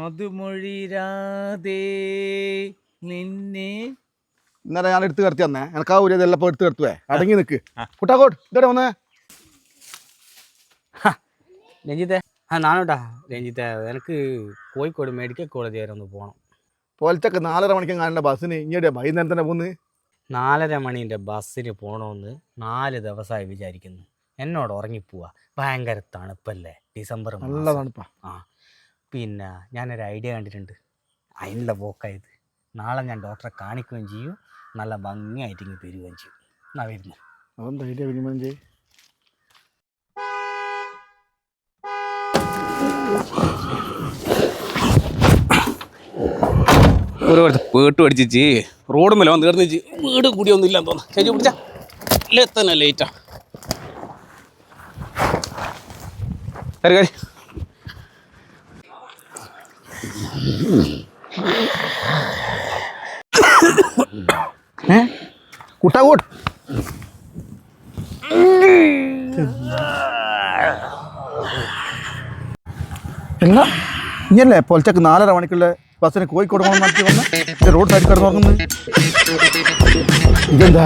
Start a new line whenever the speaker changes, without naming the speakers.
മധുമൊഴിരാതേ നിന്നെ
ഇന്നലെ ഞാൻ എടുത്ത് കിടത്തി തന്നേ എനിക്ക് ആ ഒരു ഇതെല്ലാം എടുത്ത് കിടത്തുവേ അടങ്ങി നിൽക്ക് കുട്ടാക്കോട്ട് ഇതോടെ വന്നേ
രഞ്ജിത്തെ നാണോട്ടാ രഞ്ജിത്തെ എനിക്ക് കോഴിക്കോട് മെഡിക്കൽ കോളേജ് വരെ ഒന്ന് പോകണം.
പോലത്തൊക്കെ 4:30 മണിക്കും കാണേണ്ട ബസ്സിന് ഇങ്ങോട്ട് വൈകുന്നേരം തന്നെ പോന്ന്.
4:30 മണീൻ്റെ ബസ്സിന് പോകണമെന്ന് 4 ദിവസമായി വിചാരിക്കുന്നു. എന്നോട് ഉറങ്ങിപ്പോവാ. ഭയങ്കര തണുപ്പല്ലേ, ഡിസംബർ
നല്ല തണുപ്പാ.
പിന്നെ ഞാനൊരു ഐഡിയ കണ്ടിട്ടുണ്ട്. അതിനുള്ള പോക്കായത്. നാളെ ഞാൻ ഡോക്ടറെ കാണിക്കുകയും ചെയ്യും, നല്ല ഭംഗിയായിട്ട് ഇങ്ങനെ തരികയും ചെയ്യും. എന്നാ വരുന്നു.
അതെന്താ ഐഡിയ വിനിമയം ചെയ്യും.
പേട്ട് പഠിച്ചിച്ച് റോഡ് മേലെ വന്ന് കയറുന്ന വീട് കൂടിയൊന്നും ഇല്ലാന്ന് തോന്നുന്നു. ചേച്ചി പിടിച്ചാ അല്ലേ തന്നെ ലേറ്റാ കറി
കുട്ടാക്കോട്ട് എന്നാ ഇങ്ങനല്ലേ പൊലച്ചക്ക് 4:30 മണിക്കുള്ള ബസ്സിന് കോഴിക്കോട് പോകണം നടത്തി വന്ന റോഡ് സൈഡിൽ കിടന്നു നോക്കുന്നത്. ഇതെന്താ